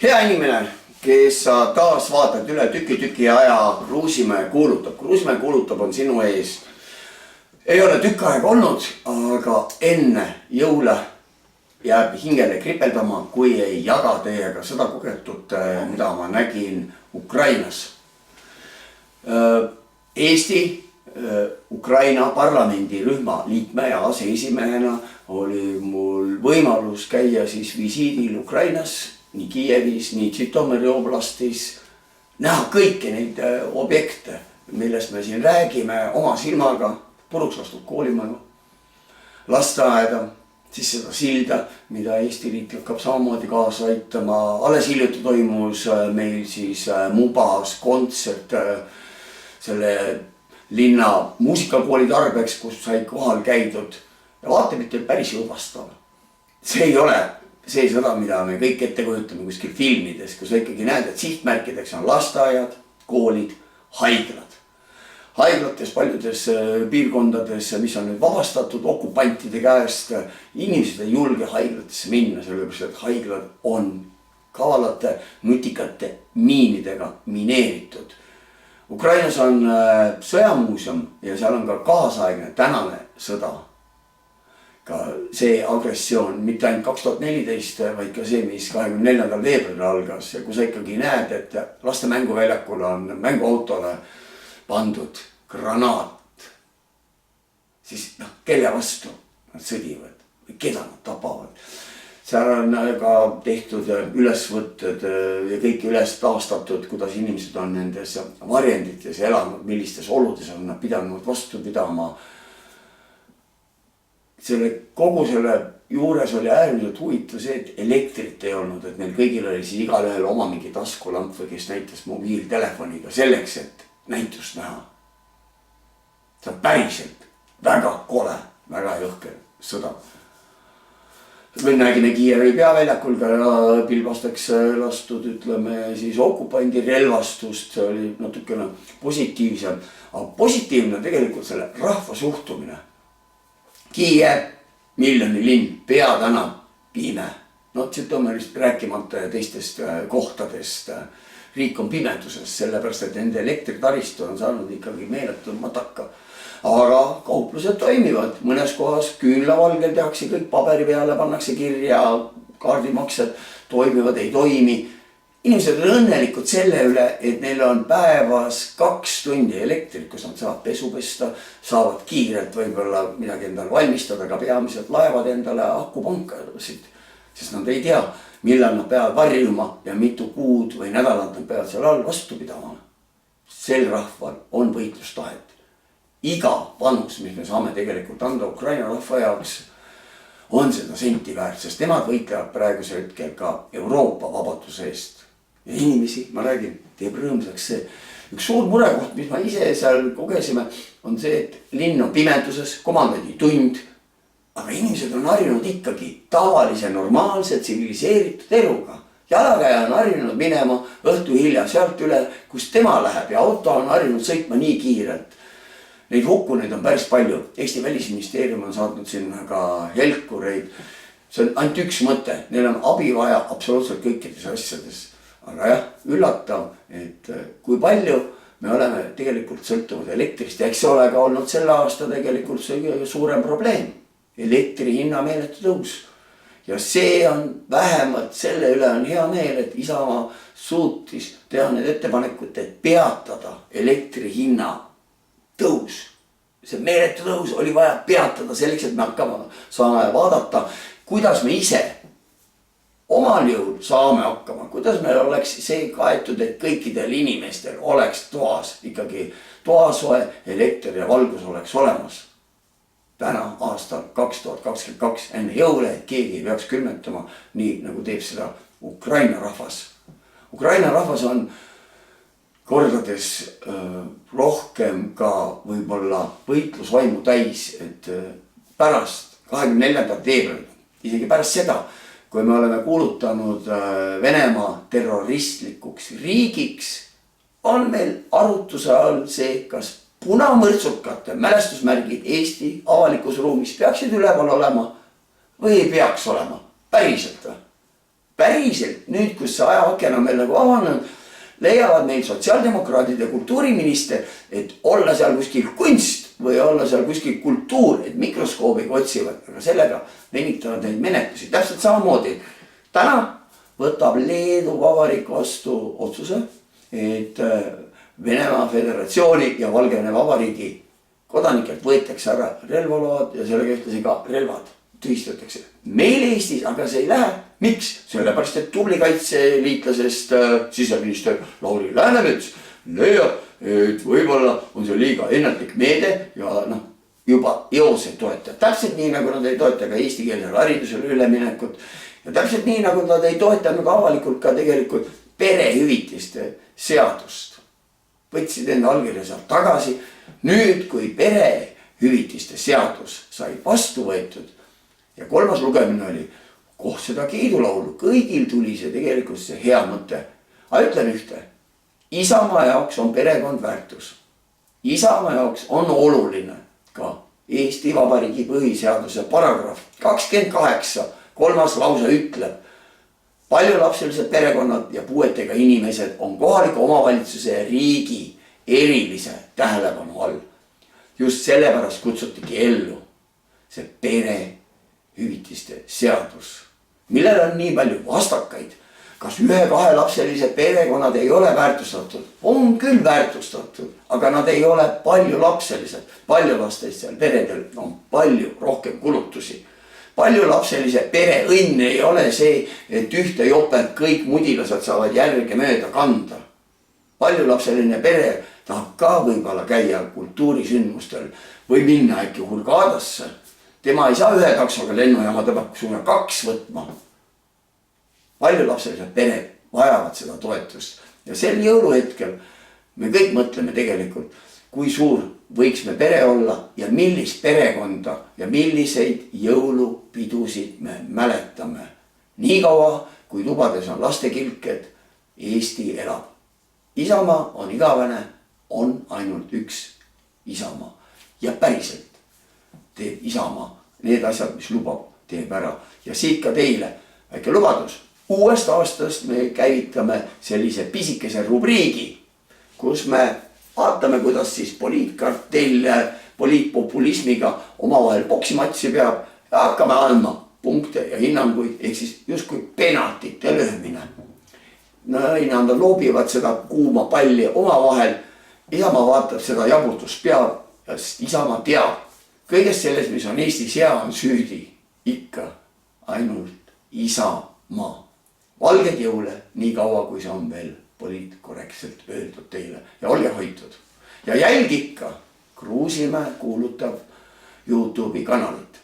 Hea inimene, kes sa taas vaatad üle tüki aja Kruusimäe kuulutab. Kruusimäe kuulutab on sinu ees. Ei ole tükk aega olnud, aga enne jõule jääb hingele kripeldama, kui ei jaga teiega seda kogetut, mida ma nägin Ukrainas. Eesti Ukraina parlamendirühma liikme ja aseesimehena oli mul võimalus käia siis visiidil Ukrainas, nii Kiievis, nii Žõtomõri oblastis, näha kõiki neid objekte, millest me siin räägime oma silmaga, puruks lastud koolimaju, lasteaeda, siis seda silda, mida Eesti riik hakkab samamoodi kaasa aitama. Alles hiljuti toimus meil siis Mubas kontsert selle linna muusikakooli tarbeks, kus sai kohal käidud ja vaatamine päris jõuvastav. See ei ole seda, mida me kõik ette kujutame kuskil filmides, kus ikkagi näed, et sihtmärkideks on lasteaiad, koolid, haiglad. Haiglates paljudes piirkondades, mis on nüüd vabastatud okupantide käest, inimesed ei julge haiglatesse minna, sellepärast et haiglad on kavalate, nutikate miinidega mineeritud. Ukrainas on sõjamuuseum ja seal on ka kaasaegne tänane sõda. Ka see agressioon, mitte ainult 2014, vaid ka see, mis 24. veebruaril algas ja kus sa ikkagi näed, et laste mänguväljakul on mänguautole pandud granaat, siis kelle vastu nad sõdivad või keda nad tapavad. Seal on ka tehtud ülesvõtted ja kõik üles taastatud, kuidas inimesed on nendes varjendites elanud, millistes oludes on nad pidanud vastu pidama. Kogu selle juures oli äärmiselt huvitav see, et elektrit ei olnud, et neil kõigil oli siis igal ühel oma mingi taskulamp või kes näitas mobiiltelefoniga selleks, et näitust näha. See on päriselt väga kole, väga jõhker sõda. Me nägime Kiievi peaväljakul ka pilbasteks lastud, ütleme siis okupandi relvastust, see oli natukene positiivsem. Aga positiivne tegelikult selle rahva suhtumine. Kiiev, miljoni linn, peatäna, pime. Žõtomõrist rääkimata ja teistest kohtadest. Riik on pimeduses, sellepärast et nende elektritaristu on saanud ikkagi meeletud mataka. Aga kauplused toimivad, mõnes kohas küünlavalgel tehakse kõik paberi peale, pannakse kirja, kaardimaksed toimivad, ei toimi. Inimesed on õnnelikud selle üle, et neil on päevas 2 tundi elektrit, kus nad saavad pesu pesta, saavad kiirelt võib-olla midagi endale valmistada, aga peamiselt laevad endale akupankasid, sest nad ei tea, millal nad peavad varjuma ja mitu kuud või nädalat nad peavad seal all vastu pidama. Sel rahval on võitlustahet. Iga panus, mis me saame tegelikult anda Ukraina rahva jaoks, on seda senti väärt, sest nemad võitlevad praegusel hetkel ka Euroopa vabaduse eest. Ja inimesi, ma räägin, teeb rõõmsaks see. Üks suur murekoht, mis ma ise seal kogesime, on see, et linn on pimeduses, komandandi tund, aga inimesed on harjunud ikkagi tavalise, normaalse, tsiviliseeritud eluga. Jalakäja on harjunud minema õhtu hilja sealt üle, kus tema läheb ja auto on harjunud sõitma nii kiirelt. Neid hukkuneid on päris palju. Eesti välisministeerium on saatnud sinna ka helkureid. See on ainult üks mõte. Neil on abi vaja absoluutselt kõikides asjades. Aga jah, üllatav, et kui palju me oleme tegelikult sõltuvad elektrist. Ja eks ole ka olnud selle aasta tegelikult see suurem probleem. Elektri hinna meeletu tõus. Ja see on vähemalt selle üle on hea meel, et Isamaa suutis teha need ettepanekud, et peatada elektri hinna tõus. See meeletu tõus oli vaja peatada selleks, et me saame vaadata, kuidas me ise omal jõul saame hakkama, kuidas meil oleks see kaetud, et kõikidel inimestel oleks toas ikkagi toasoe, elekter ja valgus oleks olemas. Täna aastal 2022 enne jõule, et keegi ei peaks külmetama, nii nagu teeb seda Ukraina rahvas. Ukraina rahvas on kordades rohkem ka võib-olla võitlusvaimu täis, et pärast 24. veebruari, isegi pärast seda, kui me oleme kuulutanud Venemaa terroristlikuks riigiks, on meil arutuse all see, kas punamõrtsukate mälestusmärgid Eesti avalikus ruumis peaksid üleval olema või ei peaks olema. Päriselt või? päriselt nüüd, kus see ajaaken on meil nagu avanenud, leiavad meil sotsiaaldemokraadid ja kultuuriminister, et olla seal kuskil kunst või olla seal kuskil kultuur, et mikroskoobiga otsivad, aga sellega venitavad neid menetlusi. Täpselt samamoodi. Täna võtab Leedu Vabariik vastu otsuse, et Venemaa Föderatsiooni ja Valgevene Vabariigi kodanikelt võetakse ära relvaload ja sellega ühtlasi ka relvad tühistatakse. Meil Eestis aga see ei lähe. Miks? Sellepärast, et tubli kaitseliitlasest siseminister Lauri Läänemets leiab, et võib-olla on see liiga ennatlik meede ja juba eose toetab. Täpselt nii, nagu nad ei toeta ka eestikeelsele haridusele üleminekut ja täpselt nii, nagu nad ei toetanud avalikult ka tegelikult perehüvitiste seadust. Võtsid enda allkirja sealt tagasi. Nüüd, kui perehüvitiste seadus sai vastu võetud ja 3. lugemine oli, koht seda kiidulaulu, kõigil tuli see tegelikult see hea mõte. Aga ütlen ühte, Isamaa jaoks on perekond väärtus. Isamaa jaoks on oluline ka Eesti Vabariigi põhiseaduse paragrahv 28, 3. lause ütleb, paljulapselised perekonnad ja puuetega inimesed on kohaliku omavalitsuse ja riigi erilise tähelepanu all. Just sellepärast kutsutigi ellu see perehüvitiste seadus, millel on nii palju vastakaid. Kas 1-2 lapselised perekonnad ei ole väärtustatud? On küll väärtustatud, aga nad ei ole paljulapselised. Paljulastelistel peredel on palju rohkem kulutusi. Paljulapselise pere õnn ei ole see, et ühte jopet kõik mudilased saavad järge mööda kanda. Paljulapseline pere tahab ka võib-olla käia kultuurisündmustel või minna äkki Hurghadasse. Tema ei saa 1 taksoga lennujaama, ta peab suuna 2 võtma. Paljulapselised pered vajavad seda toetust ja sel jõuluhetkel me kõik mõtleme tegelikult, kui suur võiks me pere olla ja millist perekonda ja milliseid jõulupidusid me mäletame. Nii kaua, kui tubades on lastekilked, Eesti elab. Isamaa on igavene, on ainult üks Isamaa ja päriselt teeb Isamaa need asjad, mis lubab, teeb ära. Ja siit ka teile väike lubadus. Uuest aastast me käivitame sellise pisikese rubriigi, kus me vaatame, kuidas siis poliitkartell poliitpopulismiga omavahel poksimatsi peab ja hakkame andma punkte ja hinnanguid, ehk siis justkui penaltite löömine. Nad loobivad seda kuuma palli omavahel. Isamaa vaatab seda jaburtust peab ja Isamaa teab. Kõigest selles, mis on Eestis hea, on süüdi ikka ainult Isamaa. Valged jõule, nii kaua kui see on veel poliitkorrektselt öeldud teile ja olge hoitud. Ja jälg ikka Kruusimäe kuulutab YouTube'i kanalit.